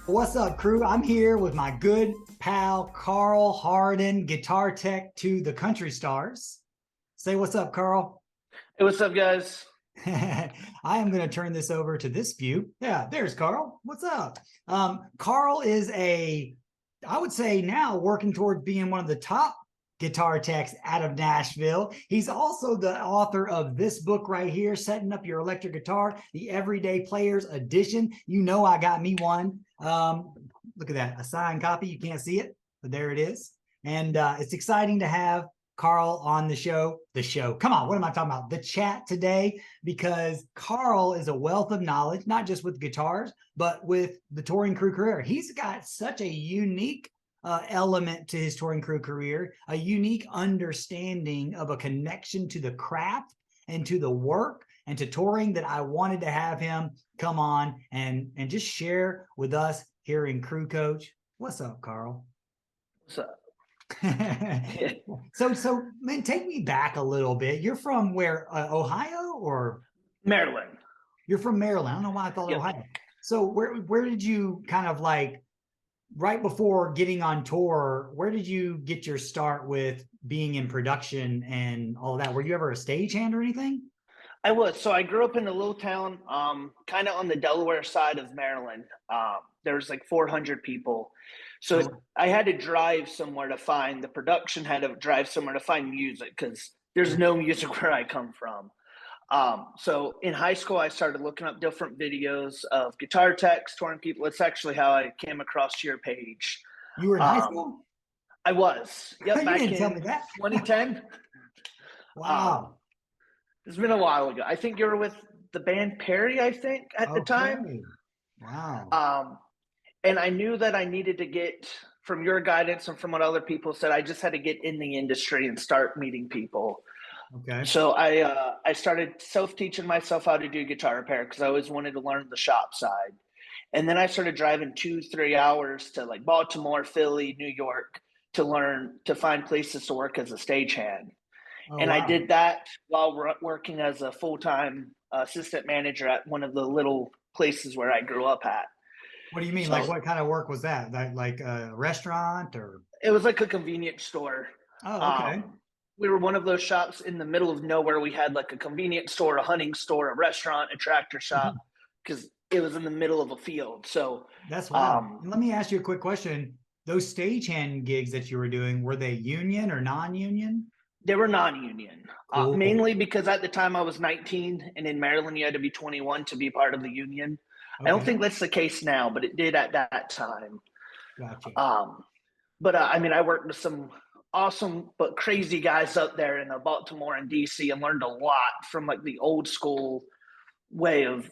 What's up, crew? I'm here with my good pal, Carl Hardin, guitar tech to the Country Stars. Say what's up, Carl. Hey, what's up, guys? I am going to turn this over to this view. Yeah, there's Carl. What's up? Carl is I would say now working towards being one of the top guitar techs out of Nashville. He's also the author of this book right here, Setting Up Your Electric Guitar, the Everyday Players Edition. You know, I got me one. Look at that, a signed copy. You can't see it, but there it is. And it's exciting to have Carl on the show. Come on, what am I talking about? The chat today, because Carl is a wealth of knowledge, not just with guitars, but with the touring crew career. He's got such a unique element to his touring crew career, a unique understanding of a connection to the craft and to the work and to touring that I wanted to have him come on and just share with us here in Crew Coach. What's up, Carl? What's up? So man, take me back a little bit. You're from where, Ohio or Maryland? You're from Maryland. I don't know why I thought Yep. Ohio. So where did you kind of like right before getting on tour, where did you get your start with being in production and all of that? Were you ever a stagehand or anything? I was. So I grew up in a little town, kind of on the Delaware side of Maryland. There was like 400 people. So I had to drive somewhere to find the production, had to drive somewhere to find music because there's no music where I come from. So in high school, I started looking up different videos of guitar techs, touring people. It's actually how I came across your page. You were in high school? I was. Yep, You back didn't tell me in that. 2010. Wow. It's been a while ago. I think you were with the band Perry, I think, at the time. Wow. And I knew that I needed to get, from your guidance and from what other people said, I just had to get in the industry and start meeting people. Okay. So I started self-teaching myself how to do guitar repair because I always wanted to learn the shop side. And then I started driving 2-3 hours to like Baltimore, Philly, New York to learn, to find places to work as a stagehand. Oh, And I wow. did that while working as a full-time assistant manager at one of the little places where I grew up at. What do you mean? Like, So what kind of work was that? Like a restaurant or? it was like a convenience store. Oh, okay. We were one of those shops in the middle of nowhere. We had like a convenience store, a hunting store, a restaurant, a tractor shop, because it was in the middle of a field. So That's wild. And let me ask you a quick question. Those stagehand gigs that you were doing, were they union or non-union? they were non-union, Cool. mainly because at the time I was 19, and in Maryland you had to be 21 to be part of the union. I don't Okay. think that's the case now, but it did at that time. Gotcha. But I mean, I worked with some awesome but crazy guys up there in Baltimore and DC, and learned a lot from like the old school way of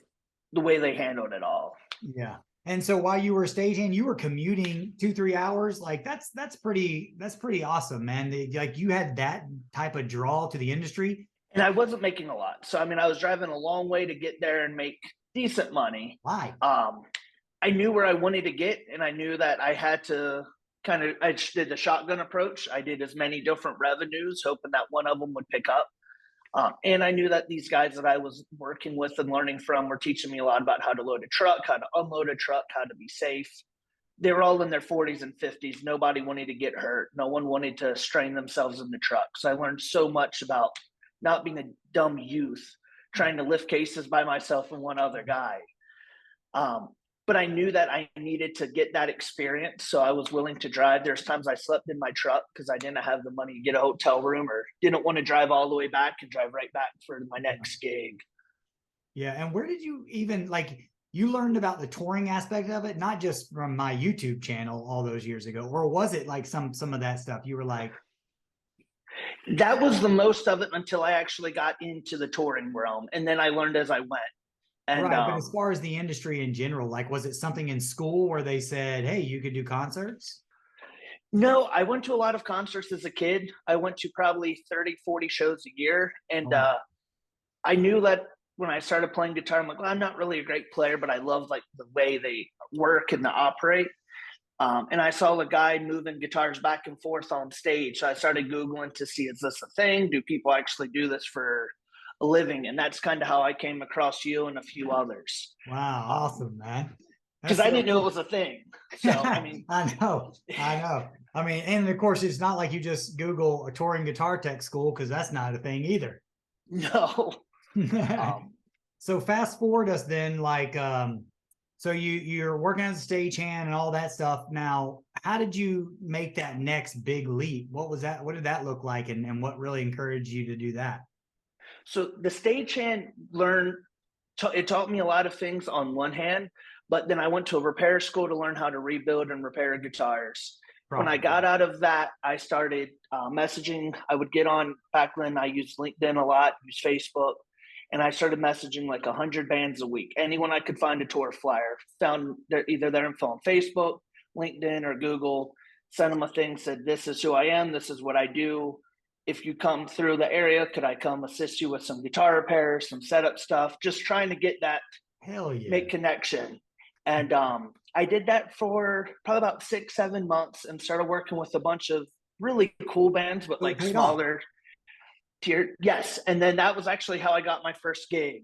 the way they handled it all. Yeah. And so while you were stagehand, you were commuting 2-3 hours. Like that's pretty awesome, man. Like you had that type of draw to the industry. And I wasn't making a lot. So I mean, I was driving a long way to get there and make decent money. Why? I knew where I wanted to get, and I knew that I had to I did the shotgun approach. I did as many different revenues, hoping that one of them would pick up. And I knew that these guys that I was working with and learning from were teaching me a lot about how to load a truck, how to unload a truck, how to be safe. They were all in their 40s and 50s. Nobody wanted to get hurt. No one wanted to strain themselves in the truck. So I learned so much about not being a dumb youth trying to lift cases by myself and one other guy. But I knew that I needed to get that experience, so I was willing to drive. There's times I slept in my truck because I didn't have the money to get a hotel room, or didn't want to drive all the way back and drive right back for my next gig. Yeah. And where did you even like you learned about the touring aspect of it, not just from my YouTube channel all those years ago, or was it like some of that stuff? You were like, That was the most of it until I actually got into the touring realm, and then I learned as I went. And right. But as far as the industry in general, like was it something in school where they said, hey, you could do concerts? No, I went to a lot of concerts as a kid. I went to probably 30, 40 shows a year. And Oh, I knew that when I started playing guitar, I'm like, well, I'm not really a great player, but I love like the way they work and the operate. And I saw the guy moving guitars back and forth on stage. So I started Googling to see, is this a thing? Do people actually do this for a living? And that's kind of how I came across you and a few others. wow. Um, Awesome, man. because I didn't know it was a thing. So, I mean, I know. I mean, and of course, it's not like you just Google a touring guitar tech school, because that's not a thing either. no. So fast forward us then, like, so you're working as a stagehand and all that stuff. Now, how did you make that next big leap? What was that? What did that look like? And what really encouraged you to do that? So the stagehand it taught me a lot of things on one hand, but then I went to a repair school to learn how to rebuild and repair guitars. When I got out of that, I started messaging. I would get on Backline. I used LinkedIn a lot, used Facebook, and I started messaging like 100 bands a week. Anyone I could find a tour flyer, found either their info on Facebook, LinkedIn, or Google, sent them a thing, said, this is who I am, this is what I do. If you come through the area, could I come assist you with some guitar repairs, some setup stuff, just trying to get that, hell yeah, make connection. And I did that for probably about 6-7 months and started working with a bunch of really cool bands, but like smaller tier. Yes. And then that was actually how I got my first gig.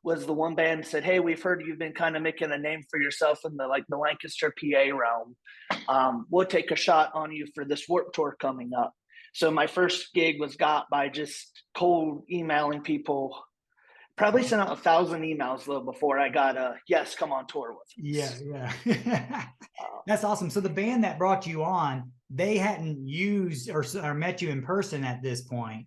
Was the one band said, hey, we've heard you've been kind of making a name for yourself in the Lancaster, PA realm. We'll take a shot on you for this Warped Tour coming up. So my first gig was got by just cold emailing people. Probably sent out 1,000 emails though before I got a yes, come on tour with Yeah. us. That's awesome. So the band that brought you on, they hadn't used or met you in person at this point.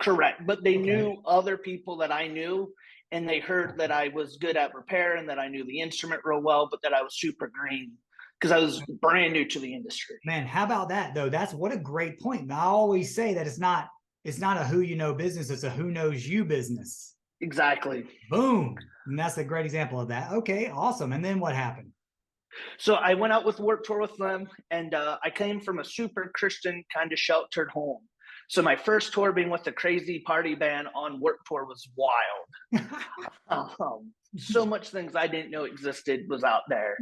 Correct. But they knew other people that I knew, and they heard that I was good at repair and that I knew the instrument real well, but that I was super green because I was brand new to the industry. Man, how about that though? That's what a great point. I always say that it's not a who you know business, it's a who knows you business. Exactly. Boom. And that's a great example of that. Okay, awesome. And then what happened? So I went out with Warped Tour with them, and I came from a super Christian kind of sheltered home. So my first tour being with a crazy party band on Warped Tour was wild. So much things I didn't know existed was out there.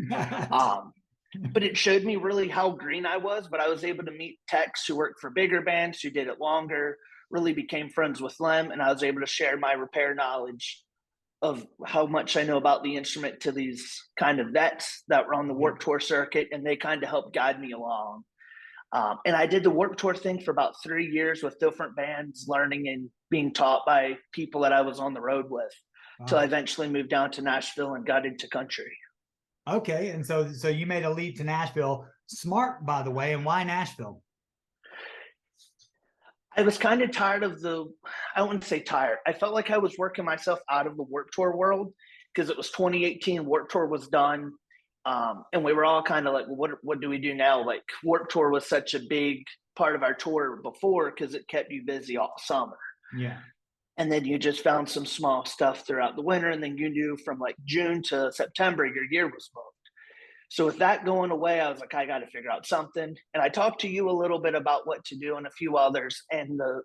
But it showed me really how green I was, but I was able to meet techs who worked for bigger bands, who did it longer, really became friends with them, and I was able to share my repair knowledge of how much I know about the instrument to these kind of vets that were on the Warped Tour circuit, and they kind of helped guide me along. And I did the Warped Tour thing for about 3 years with different bands, learning and being taught by people that I was on the road with, until I eventually moved down to Nashville and got into country. Okay, and so you made a leap to Nashville. Smart, by the way. And why Nashville? I was kind of tired of I wouldn't say tired. I felt like I was working myself out of the Warped Tour world because it was 2018. Warped Tour was done. And we were all kind of like, well, what do we do now? Like Warped Tour was such a big part of our tour before because it kept you busy all summer. Yeah. And then you just found some small stuff throughout the winter. And then you knew from like June to September, your year was booked. So with that going away, I was like, I got to figure out something. And I talked to you a little bit about what to do and a few others. And the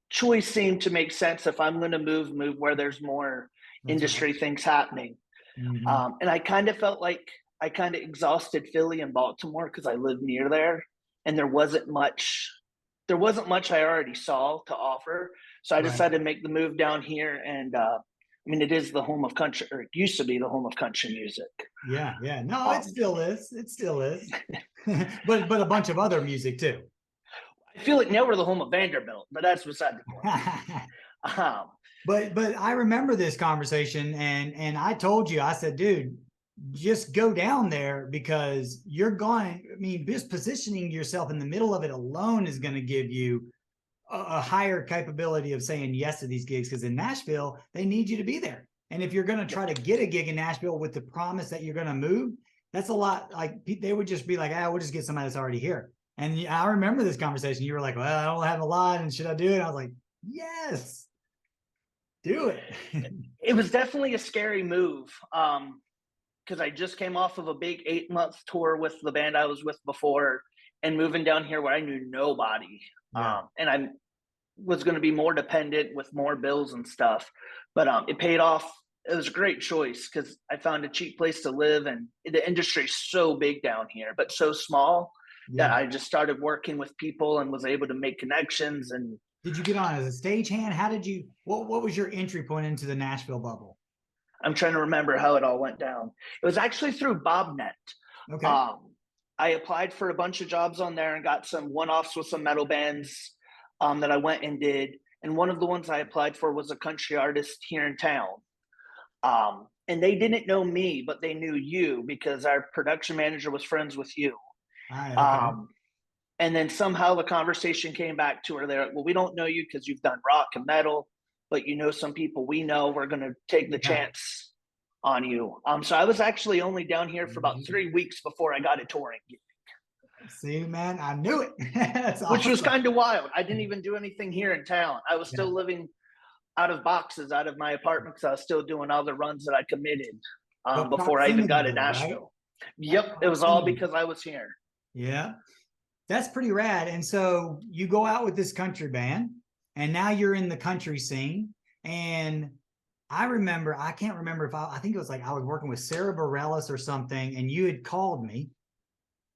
choice seemed to make sense. If I'm going to move where there's more industry things happening. Mm-hmm. And I kind of felt like I kind of exhausted Philly and Baltimore because I lived near there. And there wasn't much I already saw to offer. So I decided to make the move down here. And I mean, it is the home of country, or it used to be the home of country music. Yeah. No, it still is. It still is. but a bunch of other music too. I feel like now we're the home of Vanderbilt, but that's beside the point. But I remember this conversation, and I told you, I said, dude, just go down there because you're going. I mean, just positioning yourself in the middle of it alone is going to give you a higher capability of saying yes to these gigs, because in Nashville, they need you to be there. And if you're going to try to get a gig in Nashville with the promise that you're going to move, that's a lot. Like they would just be like, we'll just get somebody that's already here. And I remember this conversation. You were like, well, I don't have a lot, and should I do it? I was like, yes, do it. It was definitely a scary move because I just came off of a big 8-month tour with the band I was with before, and moving down here where I knew nobody. And I was going to be more dependent with more bills and stuff, but it paid off. It was a great choice because I found a cheap place to live, and the industry is so big down here, but so small that I just started working with people and was able to make connections. And did you get on as a stagehand? How did you? What was your entry point into the Nashville bubble? I'm trying to remember how it all went down. It was actually through BobNet. Okay. I applied for a bunch of jobs on there and got some one-offs with some metal bands that I went and did. And one of the ones I applied for was a country artist here in town. And they didn't know me, but they knew you because our production manager was friends with you. Okay. And then somehow the conversation came back to her. They're like, well, we don't know you because you've done rock and metal, but you know some people we know. We're going to take the chance on you. So I was actually only down here for about 3 weeks before I got a touring gig. See, man, I knew it. That's awesome. Which was kind of wild. I didn't even do anything here in town. I was still living out of boxes out of my apartment because I was still doing all the runs that I committed before I even got to Nashville. Right? Yep, it was all because I was here. Yeah, that's pretty rad. And so you go out with this country band, and now you're in the country scene. And I remember, I can't remember if I think it was like I was working with Sarah Bareilles or something, and you had called me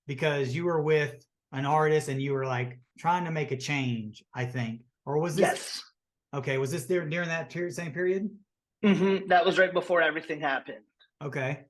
because you were with an artist and you were like trying to make a change, I think. Or was this? Yes. Okay, was this there during that period, same period? Mm-hmm. That was right before everything happened. Okay.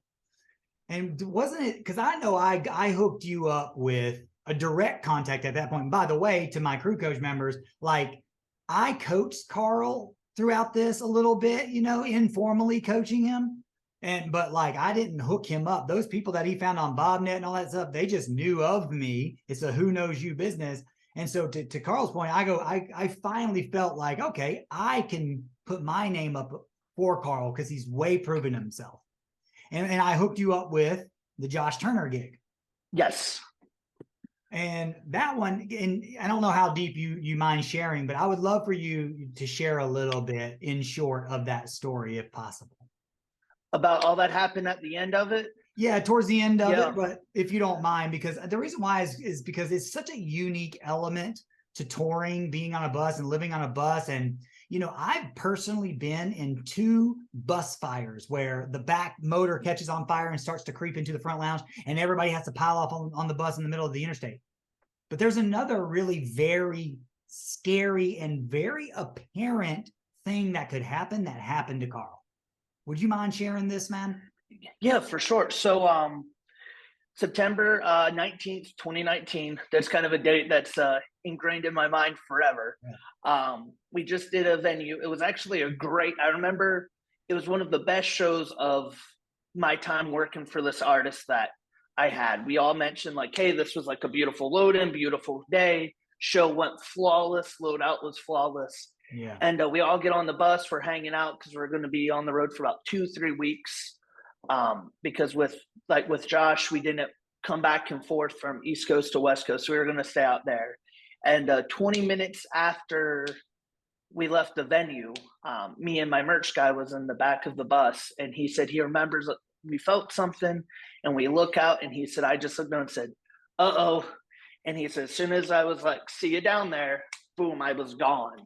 And wasn't it, because I know I hooked you up with a direct contact at that point. And by the way, to my crew coach members, like I coached Carl throughout this a little bit, you know, informally coaching him. But like I didn't hook him up. Those people that he found on BobNet and all that stuff, they just knew of me. It's a who knows you business. And so to Carl's point, I finally felt like, okay, I can put my name up for Carl because he's way proven himself. And I hooked you up with the Josh Turner gig. Yes. And that one, and I don't know how deep you mind sharing, but I would love for you to share a little bit in short of that story if possible. About all that happened at the end of it? Yeah, towards the end of it, but if you don't mind, because the reason why is because it's such a unique element to touring, being on a bus and living on a bus. And, you know, I've personally been in 2 bus fires where the back motor catches on fire and starts to creep into the front lounge and everybody has to pile off on the bus in the middle of the interstate. But there's another really very scary and very apparent thing that could happen that happened to Carl. Would you mind sharing this, man? Yeah, for sure. So September 19th, 2019, that's kind of a date that's ingrained in my mind forever. Yeah. We just did a venue. It was actually I remember it was one of the best shows of my time working for this artist that I had. We all mentioned like, hey, this was like a beautiful load-in, beautiful day. Show went flawless. Load out was flawless. Yeah. And we all get on the bus. We're hanging out because we're going to be on the road for about 2-3 weeks. Because with Josh, we didn't come back and forth from East Coast to West Coast. So we were going to stay out there. And 20 minutes after we left the venue, me and my merch guy was in the back of the bus. And he said he remembers we felt something. And we look out and he said, I just looked down and said, uh-oh. And he said, as soon as I was like, see you down there, boom, I was gone.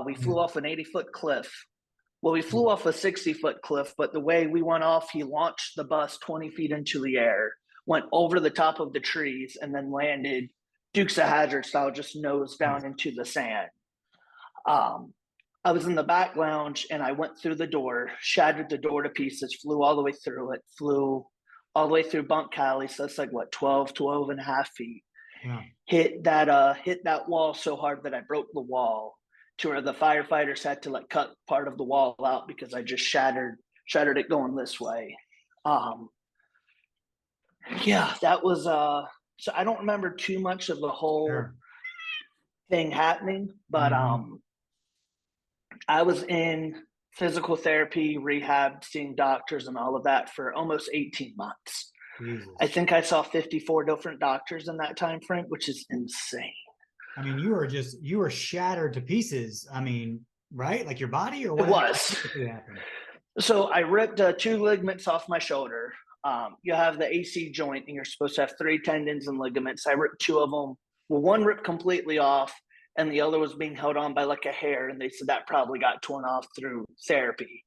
We flew off an 80-foot cliff. Well, we flew off a 60-foot cliff, but the way we went off, he launched the bus 20 feet into the air, went over the top of the trees, and then landed Dukes of Hazzard style, just nose down into the sand. I was in the back lounge, and I went through the door, shattered the door to pieces, flew all the way through it, flew all the way through Bunk Alley, so that's like, 12 and a half feet. Yeah. Hit that wall so hard that I broke the wall, to where the firefighters had to like cut part of the wall out because I just shattered it going this way. Yeah, that was so I don't remember too much of the whole thing happening, but I was in physical therapy, rehab, seeing doctors and all of that for almost 18 months. Jesus. I think I saw 54 different doctors in that time frame, which is insane. I mean, you were shattered to pieces. I mean, right? Like your body or what? It was. So I ripped 2 ligaments off my shoulder. You have the AC joint and you're supposed to have 3 tendons and ligaments. I ripped 2 of them. Well, one ripped completely off and the other was being held on by like a hair. And they said that probably got torn off through therapy.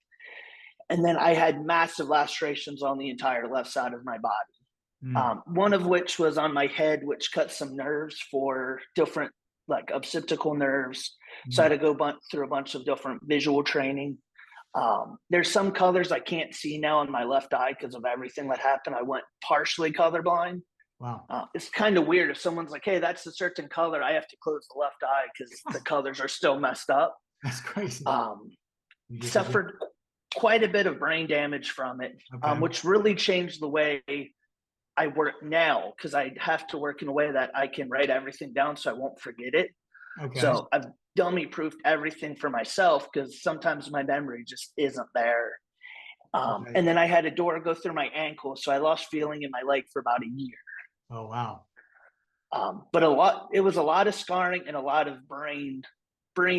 And then I had massive lacerations on the entire left side of my body. One of which was on my head, which cut some nerves for different like occipital nerves. So I had to go through a bunch of different visual training. There's some colors I can't see now in my left eye because of everything that happened. I went partially colorblind. Wow. It's kind of weird if someone's like, hey, that's a certain color. I have to close the left eye because the colors are still messed up. That's crazy. Suffered quite a bit of brain damage from it, Okay. which really changed the way I work now because I have to work in a way that I can write everything down so I won't forget it. Okay. So I've dummy proofed everything for myself because sometimes my memory just isn't there. Okay. And then I had a door go through my ankle, so I lost feeling in my leg for about a year. Oh, wow. But it was a lot of scarring and a lot of brain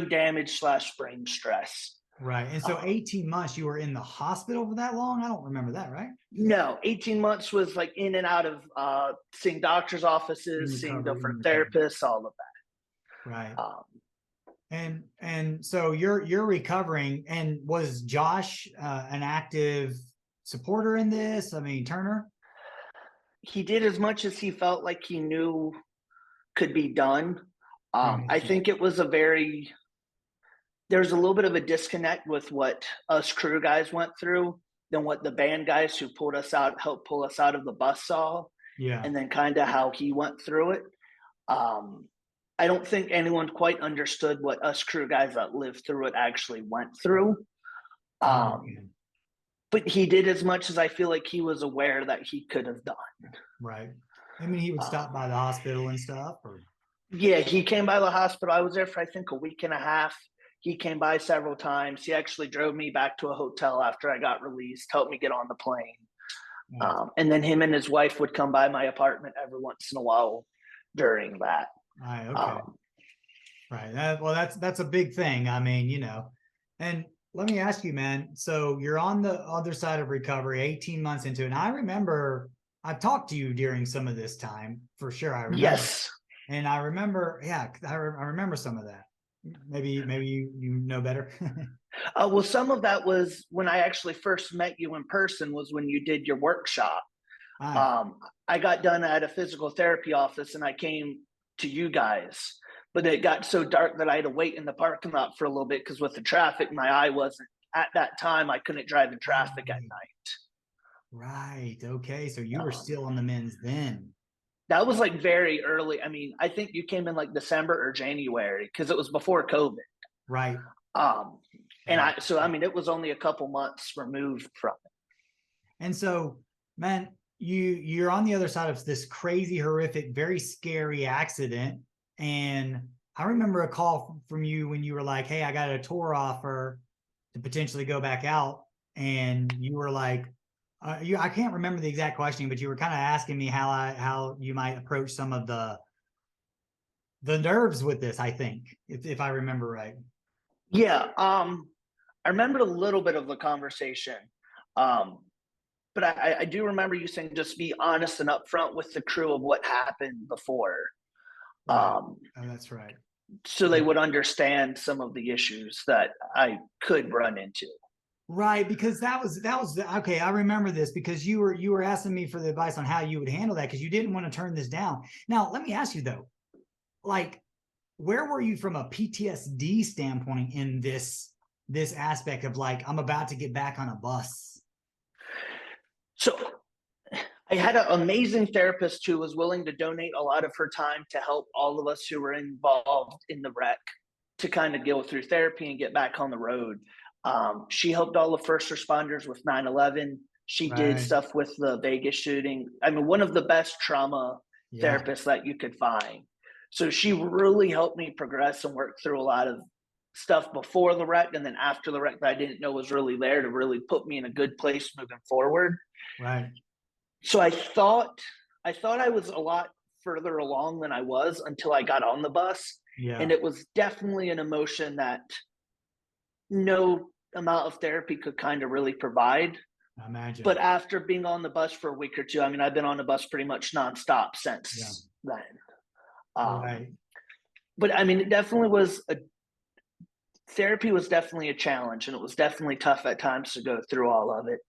damage / brain stress. Right. And so 18 months you were in the hospital for that long? I don't remember that, right? No, 18 months was like in and out of seeing doctor's offices, seeing different therapists, all of that. Right. And so you're recovering. And was Josh an active supporter in this? I mean, Turner? He did as much as he felt like he knew could be done. I think it was there's a little bit of a disconnect with what us crew guys went through than what the band guys who helped pull us out of the bus saw. Yeah. And then kind of how he went through it. I don't think anyone quite understood what us crew guys that lived through it actually went through. But he did as much as I feel like he was aware that he could have done. Right. I mean, he would stop by the hospital and stuff, or? Yeah, he came by the hospital. I was there for, I think, a week and a half. He came by several times. He actually drove me back to a hotel after I got released, helped me get on the plane. And then him and his wife would come by my apartment every once in a while during that. Right. Okay. Right. Well, that's a big thing. I mean, you know, and let me ask you, man. So you're on the other side of recovery, 18 months into it. And I remember I've talked to you during some of this time for sure. I remember. Yes. And I remember, I remember some of that. Maybe you know better. Well, some of that was when I actually first met you in person was when you did your workshop. I got done at a physical therapy office and I came to you guys, but it got so dark that I had to wait in the parking lot for a little bit because with the traffic, my eye wasn't at that time. I couldn't drive in traffic at night. Right. Okay. So you were still on the men's then. That was like very early. I mean, I think you came in like December or January because it was before COVID. Right. And it was only a couple months removed from it. And so, man, you're on the other side of this crazy, horrific, very scary accident. And I remember a call from you when you were like, hey, I got a tour offer to potentially go back out. And you were like, I can't remember the exact question, but you were kind of asking me how you might approach some of the nerves with this, I think, if I remember right. Yeah. I remembered a little bit of the conversation. But I do remember you saying just be honest and upfront with the crew of what happened before. Right. That's right. So they would understand some of the issues that I could run into. Right, because that was okay. I remember this because you were asking me for the advice on how you would handle that because you didn't want to turn this down. Now, let me ask you though, like, where were you from a PTSD standpoint in this aspect of like, I'm about to get back on a bus? So I had an amazing therapist who was willing to donate a lot of her time to help all of us who were involved in the wreck to kind of go through therapy and get back on the road. She helped all the first responders with 9/11. She did stuff with the Vegas shooting. I mean, one of the best trauma therapists that you could find. So she really helped me progress and work through a lot of stuff before the wreck and then after the wreck that I didn't know was really there to really put me in a good place moving forward. Right. So I thought I was a lot further along than I was until I got on the bus. Yeah. And it was definitely an emotion that no amount of therapy could kind of really provide. I imagine. But after being on the bus for a week or two, I mean, I've been on the bus pretty much nonstop since then. Right. But I mean, it definitely was therapy was definitely a challenge, and it was definitely tough at times to go through all of it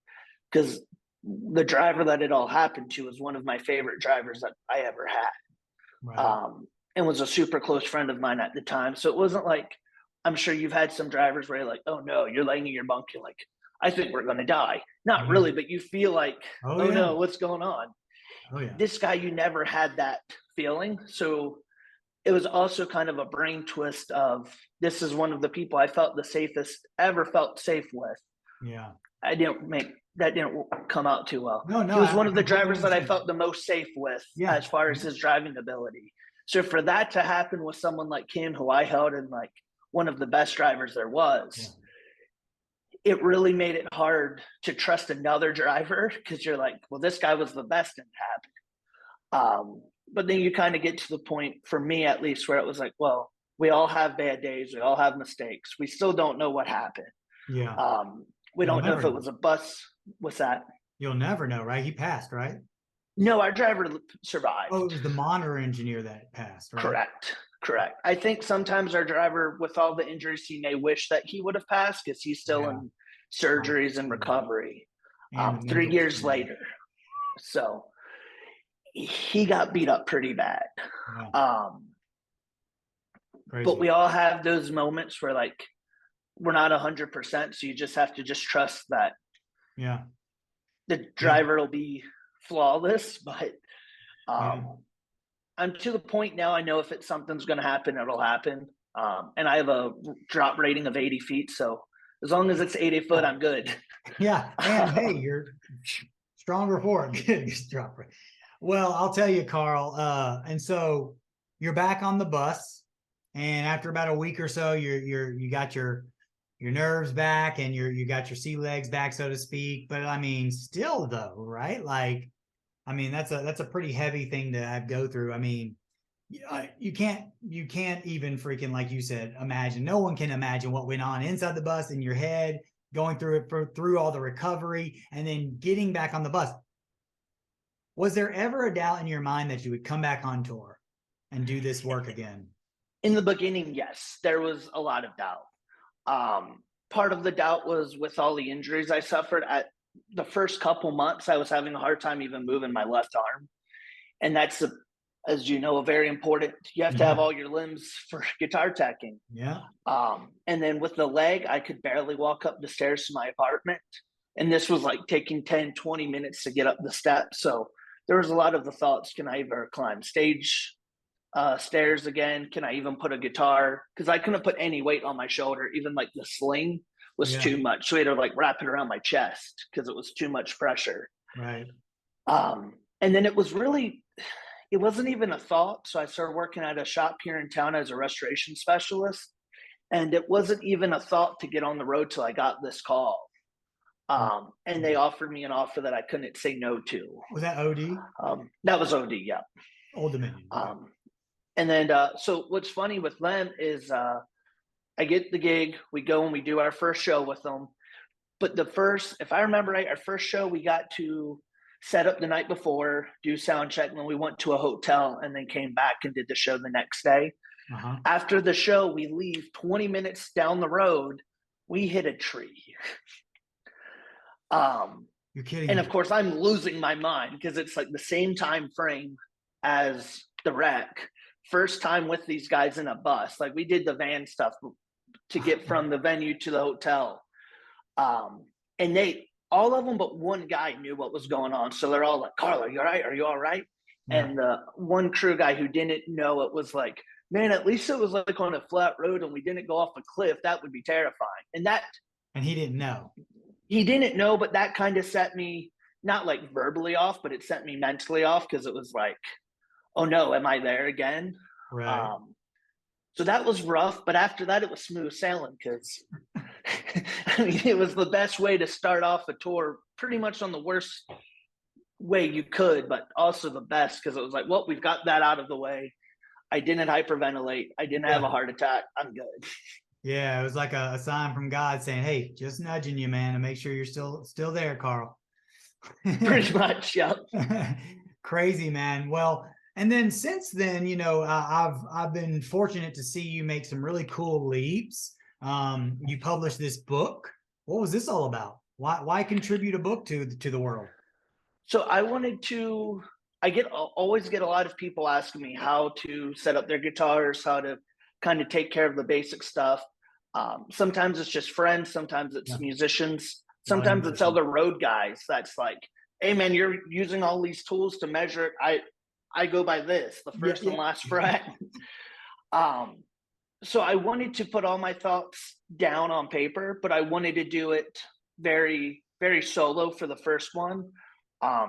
because the driver that it all happened to was one of my favorite drivers that I ever had. Right. And was a super close friend of mine at the time. So it wasn't like I'm sure you've had some drivers where you're like, oh no, you're laying in your bunk, you're like, I think we're gonna die. Not Yeah. really, but you feel like, Oh oh yeah. no, what's going on? Oh yeah. This guy, you never had that feeling. So it was also kind of a brain twist of, this is one of the people I felt the safest, ever felt safe with. Yeah. I didn't make that didn't come out too well. No, no, He was one I of the completely drivers that I understand. felt the most safe with Yeah. as far as his driving ability. So for that to happen with someone like him, who I held in like one of the best drivers there Yeah. was, it really made it hard to trust another driver, because you're like, well, this guy was the best in it happened. But then you kind of get to the point, for me at least, where it was like, well, we all have bad days, we all have mistakes. We still don't know what happened. Yeah. We You'll don't know never if it know. was a bus. What's that? You'll never know, right? He passed, right? No, our driver Oh, survived. it was the monitor engineer that passed, right? Correct. Correct. I think sometimes our driver, with all the injuries, he may wish that he would have passed, because he's still Yeah. in surgeries and recovery And the 3 years mental. later. So he got beat up pretty bad. Yeah. Um, but Crazy. we all have those moments where, like, we're not 100%. So you just have to just trust that Yeah. the Yeah. driver will be flawless. But Yeah. I'm to the point now, I know if it's something's going to happen, it'll happen. And I have a drop rating of 80 feet. So as long as it's 80 foot, I'm good. Yeah. And hey, you're stronger for it. Good. Just drop it. Well, I'll tell you, Carl. And so you're back on the bus, and after about a week or so, you got your nerves back, and you got your sea legs back, so to speak. But I mean, still though, right? Like, I mean, that's a pretty heavy thing to go through. I mean, you can't even freaking, like you said, imagine. No one can imagine what went on inside the bus in your head, going through it through all the recovery, and then getting back on the bus. Was there ever a doubt in your mind that you would come back on tour and do this work again? In the beginning, yes, there was a lot of doubt. Part of the doubt was with all the injuries I suffered. At the first couple months, I was having a hard time even moving my left arm. And that's, as you know, a very important, you have to have Yeah. all your limbs for guitar teching. Yeah. And then with the leg, I could barely walk up the stairs to my apartment. And this was like taking 10, 20 minutes to get up the steps. So there was a lot of the thoughts, can I ever climb stage stairs again? Can I even put a guitar? Because I couldn't put any weight on my shoulder. Even like the sling was Yeah. too much. So we had to like wrap it around my chest because it was too much pressure. Right. And then it wasn't even a thought. So I started working at a shop here in town as a restoration specialist. And it wasn't even a thought to get on the road till I got this call. And they offered me an offer that I couldn't say no to. Was that OD? That was OD, yeah. Old Dominion. Okay. And then, so what's funny with them is I get the gig, we go and we do our first show with them. But if I remember right, our first show, we got to set up the night before, do sound check, and then we went to a hotel and then came back and did the show the next day. Uh-huh. After the show, we leave 20 minutes down the road, we hit a tree. You're kidding And me. of course, I'm losing my mind because it's like the same time frame as the wreck. First time with these guys in a bus. Like, we did the van stuff to get from the venue to the hotel. And all of them but one guy knew what was going on. So they're all like, Carl, are you all right? Are you all right? Yeah. And the one crew guy who didn't know it was like, man, at least it was like on a flat road and we didn't go off a cliff. That would be terrifying. And he didn't know. He didn't know, but that kind of set me, not like verbally off, but it set me mentally off, because it was like, oh no, am I there again? Right. So that was rough, but after that it was smooth sailing, because I mean, it was the best way to start off a tour, pretty much on the worst way you could, but also the best, because it was like, well, we've got that out of the way. I didn't hyperventilate. I didn't have a heart attack. I'm good. Yeah, it was like a sign from God saying, hey, just nudging you, man, to make sure you're still there, Carl. Pretty much, yeah. Crazy, man. Well, and then since then, I've been fortunate to see you make some really cool leaps. You published this book. What was this all about? Why contribute a book to the world? So I always get a lot of people asking me how to set up their guitars, how to kind of take care of the basic stuff. Sometimes it's just friends, sometimes it's Yeah. musicians, A lot of sometimes it's musicians. other road guys that's like, hey man, you're using all these tools to measure it. I go by this, the Yeah, first and yeah. last fret. um, so I wanted to put all my thoughts down on paper, but I wanted to do it very, very solo for the first one.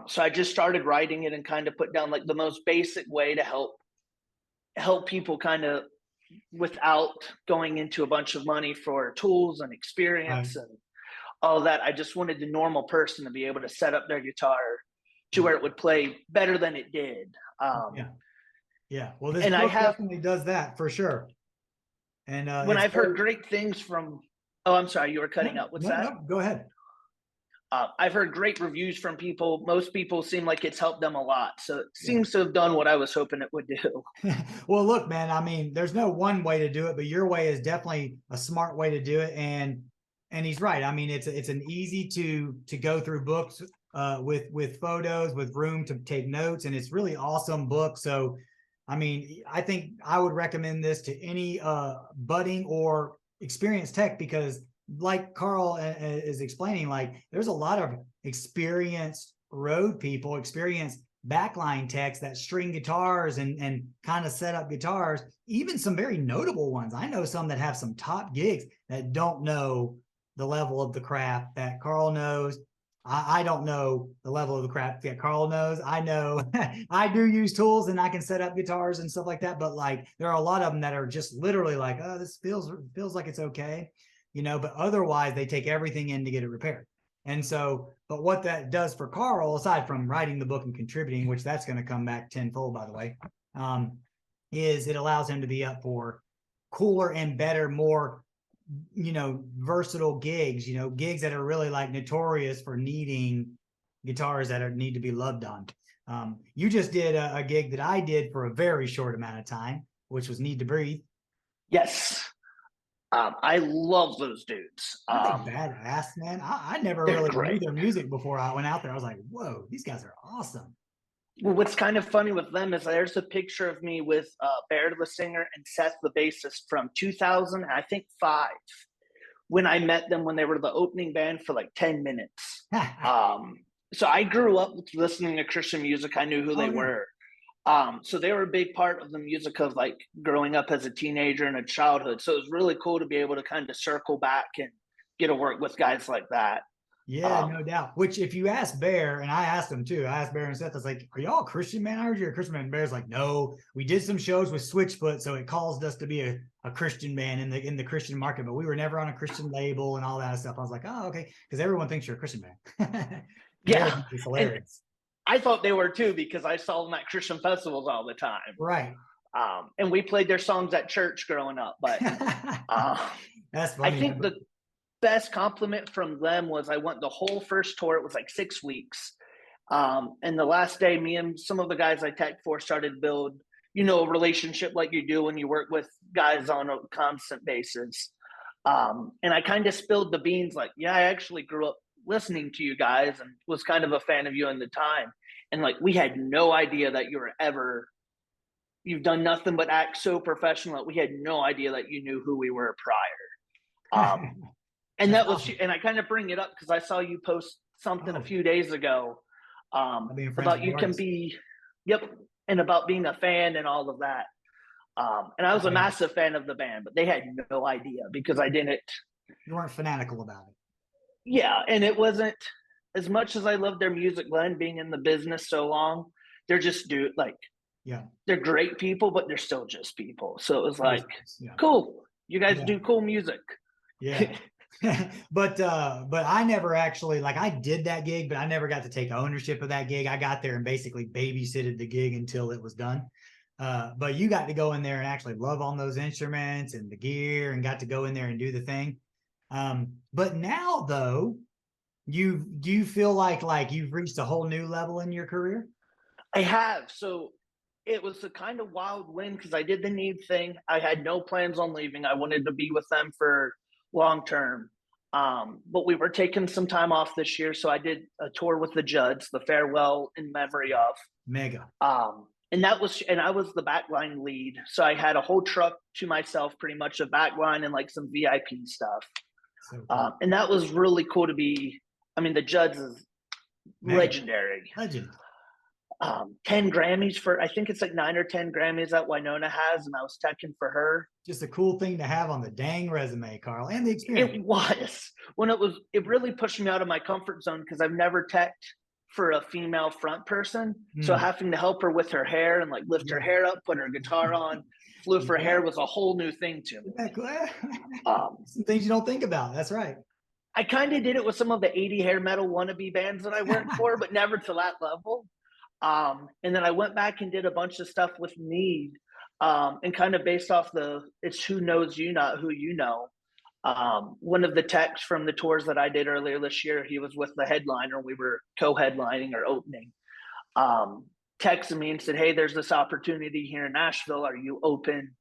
So I just started writing it and kind of put down like the most basic way to help people kind of without going into a bunch of money for tools and Right. experience and all that. I just wanted the normal person to be able to set up their guitar to Yeah. where it would play better than it did. Yeah. Yeah. Well, this And I book have, definitely does that for sure. And when it's I've heard very, great things from, oh, I'm sorry, you were cutting no, out. What's no, that? no, go ahead. I've heard great reviews from people. Most people seem like it's helped them a lot. So it Yeah. seems to have done what I was hoping it would do. Well, look, man, I mean, there's no one way to do it, but your way is definitely a smart way to do it. And he's right. I mean, it's an easy to go through books with photos, with room to take notes, and it's really awesome book. So I mean, I think I would recommend this to any budding or experienced tech because like Carl is explaining, like there's a lot of experienced road people, experienced backline techs that string guitars and kind of set up guitars, even some very notable ones. I know some that have some top gigs that don't know the level of the craft that Carl knows. I don't know the level of the crap that Carl knows. I know I do use tools and I can set up guitars and stuff like that. But like there are a lot of them that are just literally like, oh, this feels like it's okay, you know. But otherwise, they take everything in to get it repaired. And so, but what that does for Carl, aside from writing the book and contributing, which that's going to come back tenfold, by the way, is it allows him to be up for cooler and better, more versatile gigs, gigs that are really like notorious for needing guitars that need to be loved on. You just did a gig that I did for a very short amount of time, which was Need to Breathe. Yes. I love those dudes. Aren't they badass, man? I never They're really knew great. their music before I went out there. I was like, whoa, these guys are awesome. Well, what's kind of funny with them is there's a picture of me with Bear the singer and Seth the bassist from 2000, I think 5, when I met them when they were the opening band for like 10 minutes. So I grew up listening to Christian music. I knew who they Oh yeah. were. So they were a big part of the music of like growing up as a teenager and a childhood. So it was really cool to be able to kind of circle back and get to work with guys like that. Yeah, no doubt. Which, if you ask Bear, and I asked him too, I asked Bear and Seth, I was like, "Are y'all a Christian man? I heard you're a Christian man." And Bear's like, "No, we did some shows with Switchfoot, so it caused us to be a Christian band in the Christian market, but we were never on a Christian label and all that stuff." I was like, "Oh, okay," because everyone thinks you're a Christian band. Bear Yeah. thinks it's And hilarious. I thought they were too because I saw them at Christian festivals all the time. Right. And we played their songs at church growing up. But That's I funny. think the best compliment from them was I went the whole first tour. It was like 6 weeks. And the last day, me and some of the guys I tech for started to build, a relationship like you do when you work with guys on a constant basis. And I kind of spilled the beans like, yeah, I actually grew up listening to you guys and was kind of a fan of you in the time. And like, we had no idea that you've done nothing but act so professional that we had no idea that you knew who we were prior. And That's that was, awesome. and I kind of bring it up because I saw you post something a Oh, few days ago being friends about with the you can artist. be, yep, and about being a fan and all of that. And I was Oh a yeah. massive fan of the band, but they had no idea because I didn't. You weren't fanatical about it. Yeah, and it wasn't as much as I love their music, Glenn, being in the business so long. They're just Yeah. they're great people, but they're still just people. So it was like, Yeah. cool, you guys Yeah. do cool music. Yeah. but I never actually, like, I did that gig, but I never got to take ownership of that gig. I got there and basically babysitted the gig until it was done. But you got to go in there and actually love on those instruments and the gear and got to go in there and do the thing. But now though, do you feel like you've reached a whole new level in your career? I have. So it was a kind of wild win because I did the need thing. I had no plans on leaving. I wanted to be with them for long term. But we were taking some time off this year. So I did a tour with the Judds, the farewell in memory of. Mega. and I was the backline lead. So I had a whole truck to myself, pretty much, of backline and like some VIP stuff. So cool. And that was really cool to be. I mean, the judge is legendary. Legend. 10 Grammys for, I think it's like 9 or 10 Grammys that Winona has, and I was teching for her. Just a cool thing to have on the dang resume, Carl, and the experience. It was. It really pushed me out of my comfort zone because I've never teched for a female front person. So having to help her with her hair and like lift her hair up, put her guitar on, floof her hair was a whole new thing to me. Some things you don't think about. That's right. I kind of did it with some of the 80 hair metal wannabe bands that I worked for, but never to that level. And then I went back and did a bunch of stuff with Need, and kind of based off it's who knows you, not who you know. One of the techs from the tours that I did earlier this year, he was with the headliner. We were co-headlining or opening. Texted me and said, "Hey, there's this opportunity here in Nashville. Are you open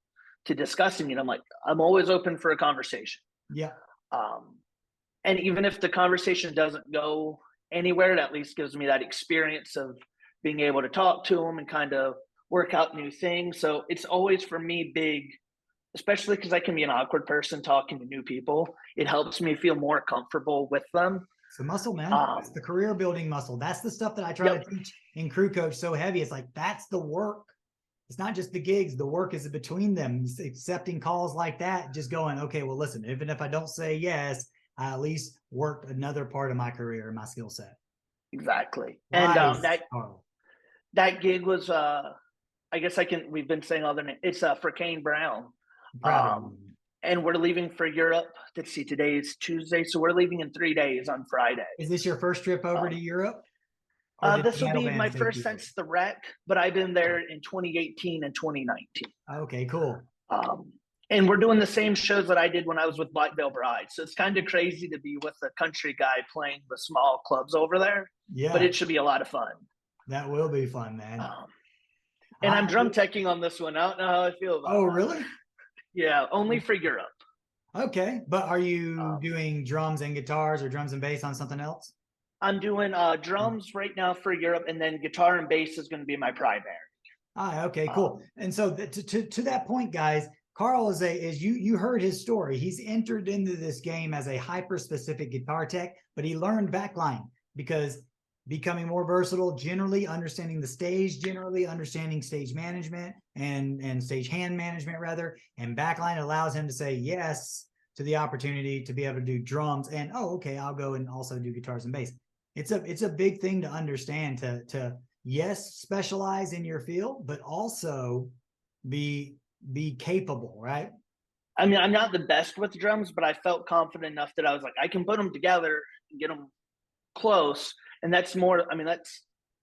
to discussing it?" I'm like, I'm always open for a conversation. Yeah. And even if the conversation doesn't go anywhere, it at least gives me that experience of being able to talk to them and kind of work out new things. So it's always, for me, big, especially because I can be an awkward person talking to new people. It helps me feel more comfortable with them. It's the muscle, man. It's the career building muscle. That's the stuff that I try to teach in Crew Coach so heavy. It's like, that's the work. It's not just the gigs. The work is between them. It's accepting calls like that, just going, okay, well, listen, even if I don't say yes, I at least worked another part of my career, my skill set. Exactly. Nice. And that gig was, I guess we've been saying all their names. It's for Kane Brown. And we're leaving for Europe. Let's see, today is Tuesday. So we're leaving in 3 days on Friday. Is this your first trip over to Europe? This will be my first since the wreck, but I've been there in 2018 and 2019. Okay, cool. And we're doing the same shows that I did when I was with Black Veil Bride. So it's kind of crazy to be with a country guy playing the small clubs over there. Yeah. But it should be a lot of fun. That will be fun, man. And I'm drum teching on this one. I don't know how I feel about that. Really? Yeah, only for Europe. Okay. But are you doing drums and guitars or drums and bass on something else? I'm doing drums right now for Europe, and then guitar and bass is going to be my primary. Okay, cool. And so to that point, guys, Carl is you heard his story. He's entered into this game as a hyper-specific guitar tech, but he learned backline because becoming more versatile, generally understanding the stage, generally understanding stage management and stage hand management rather, and backline allows him to say yes to the opportunity to be able to do drums and, oh, okay, I'll go and also do guitars and bass. It's a big thing to understand to yes, specialize in your field, but also be capable, right? I mean, I'm not the best with drums, but I felt confident enough that I was like, I can put them together and get them close. And that's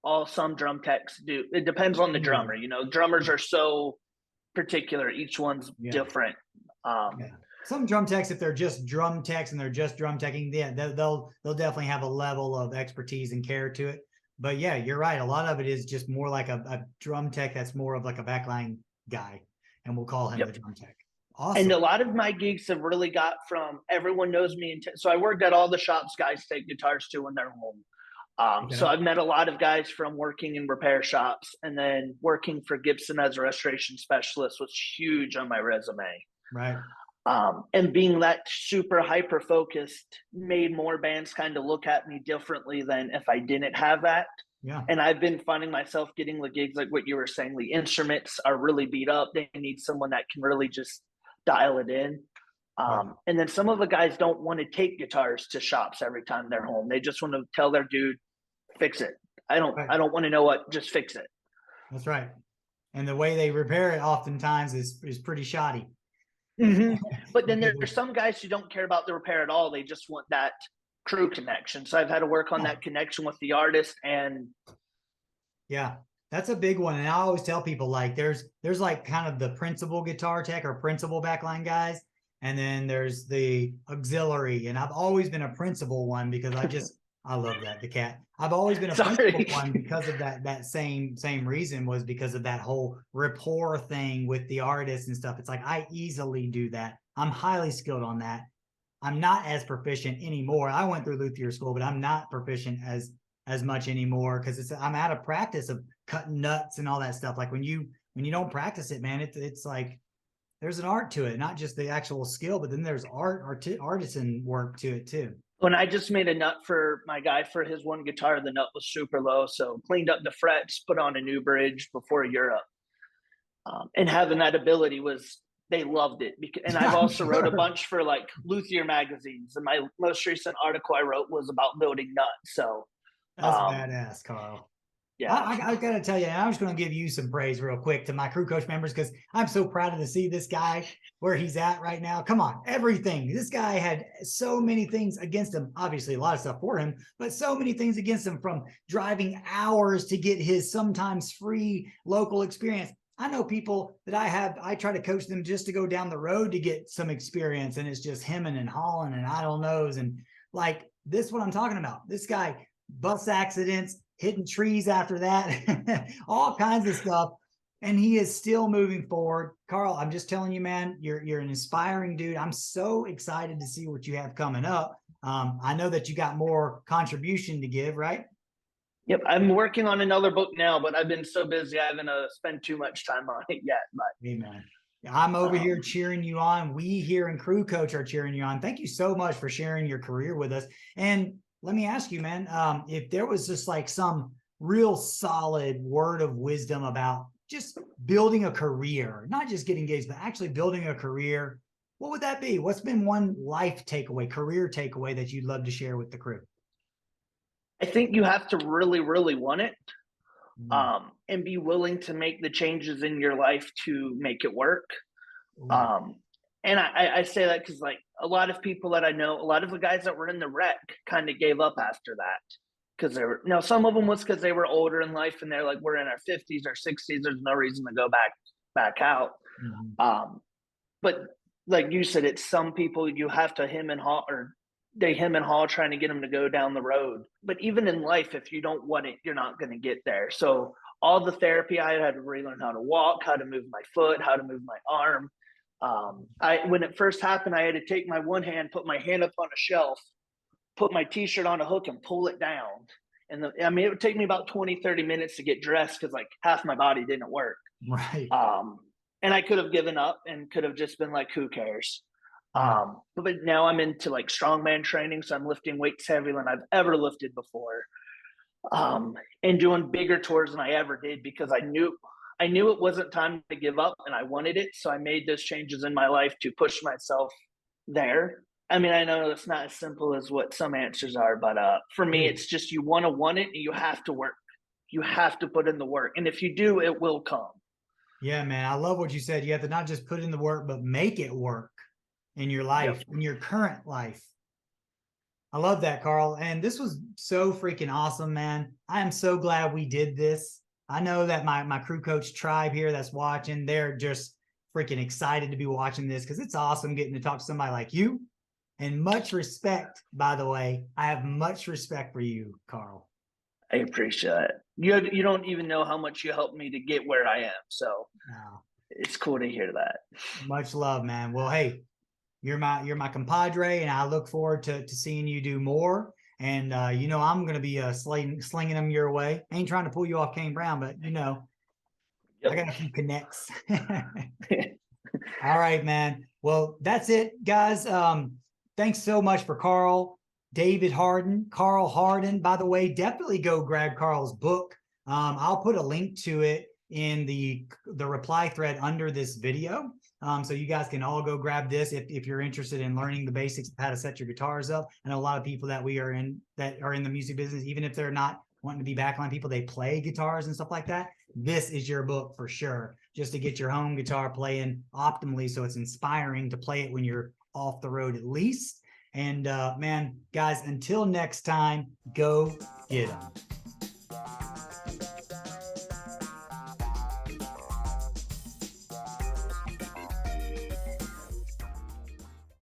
all some drum techs do. It depends on the drummer. You know, drummers are so particular. Each one's different. Some drum techs, if they're just drum techs and they're just drum teching, they'll definitely have a level of expertise and care to it. But yeah, you're right. A lot of it is just more like a drum tech that's more of like a backline guy, and we'll call him the drum tech. Awesome. And a lot of my gigs have really got from everyone knows me. So I worked at all the shops guys take guitars to when they're home. So I've met a lot of guys from working in repair shops, and then working for Gibson as a restoration specialist was huge on my resume. Right. And being that super hyper focused made more bands kind of look at me differently than if I didn't have that. Yeah. And I've been finding myself getting the gigs like what you were saying. The instruments are really beat up. They need someone that can really just dial it in. And then some of the guys don't want to take guitars to shops every time they're home. They just want to tell their dude, fix it. I don't want to know what, just fix it. That's right. And the way they repair it oftentimes is pretty shoddy. But then there's some guys who don't care about the repair at all. They just want that crew connection. So I've had to work on that connection with the artist. And yeah, that's a big one. And I always tell people, like, there's like kind of the principal guitar tech or principal backline guys, and then there's the auxiliary. And I've always been a principal one because I love that, the cat. I've always been a principal one because of that same reason, was because of that whole rapport thing with the artist and stuff. It's like, I easily do that. I'm highly skilled on that. I'm not as proficient anymore. I went through luthier school, but I'm not proficient as much anymore because I'm out of practice of cutting nuts and all that stuff. Like when you don't practice it, man, it's like there's an art to it, not just the actual skill, but then there's artisan work to it too. When I just made a nut for my guy for his one guitar, the nut was super low, so cleaned up the frets, put on a new bridge before Europe, and having that ability was they loved it. And I've also wrote a bunch for like Luthier magazines, and my most recent article I wrote was about building nuts. So that's badass, Carl. Yeah, I got to tell you, I'm just going to give you some praise real quick to my crew coach members, because I'm so proud to see this guy where he's at right now. Come on, everything. This guy had so many things against him. Obviously, a lot of stuff for him, but so many things against him, from driving hours to get his sometimes free local experience. I know people that I try to coach them just to go down the road to get some experience, and it's just hemming and hawing and I don't knows. And like, this is what I'm talking about. This guy, bus accidents, hitting trees after that, all kinds of stuff. And he is still moving forward. Carl, I'm just telling you, man, you're an inspiring dude. I'm so excited to see what you have coming up. I know that you got more contribution to give, right? Yep, I'm working on another book now, but I've been so busy I haven't spent too much time on it yet. But hey, man, I'm over here cheering you on. We here in Crew Coach are cheering you on. Thank you so much for sharing your career with us. And let me ask you, man, if there was just like some real solid word of wisdom about just building a career, not just getting engaged, but actually building a career, what would that be? What's been one life takeaway, career takeaway that you'd love to share with the crew? I think you have to really, really want it, and be willing to make the changes in your life to make it work. And I say that because like a lot of people that I know, a lot of the guys that were in the wreck kind of gave up after that, because they were, some of them was because they were older in life and they're like, we're in our 50s or 60s, there's no reason to go back out. But like you said, it's some people you have to hem and haw, or they hem and haw trying to get them to go down the road. But even in life, if you don't want it, you're not going to get there. So all the therapy, I had to relearn how to walk, how to move my foot, how to move my arm. When it first happened, I had to take my one hand, put my hand up on a shelf, put my t-shirt on a hook and pull it down. And it would take me about 20, 30 minutes to get dressed, because like half my body didn't work. Right. And I could have given up and could have just been like, who cares? But now I'm into like strongman training. So I'm lifting weights heavier than I've ever lifted before. And doing bigger tours than I ever did, because I knew it wasn't time to give up and I wanted it. So I made those changes in my life to push myself there. I mean, I know it's not as simple as what some answers are, but for me, it's just you want it and you have to work. You have to put in the work. And if you do, it will come. Yeah, man. I love what you said. You have to not just put in the work, but make it work in your life, in your current life. I love that, Carl. And this was so freaking awesome, man. I am so glad we did this. I know that my crew coach tribe here that's watching, they're just freaking excited to be watching this, because it's awesome getting to talk to somebody like you. And much respect, by the way. I have much respect for you, Carl. I appreciate it. You don't even know how much you helped me to get where I am. So It's cool to hear that. Much love, man. Well, hey, you're my compadre, and I look forward to seeing you do more. And I'm going to be slinging them your way. I ain't trying to pull you off Kane Brown, but I got a few connects. All right, man. Well, that's it, guys. Thanks so much for Carl Hardin. By the way, definitely go grab Carl's book. I'll put a link to it in the reply thread under this video. So you guys can all go grab this if you're interested in learning the basics of how to set your guitars up. I know a lot of people that are in the music business, even if they're not wanting to be backline people, they play guitars and stuff like that. This is your book for sure, just to get your home guitar playing optimally, so it's inspiring to play it when you're off the road at least. And man, guys, until next time, go get them.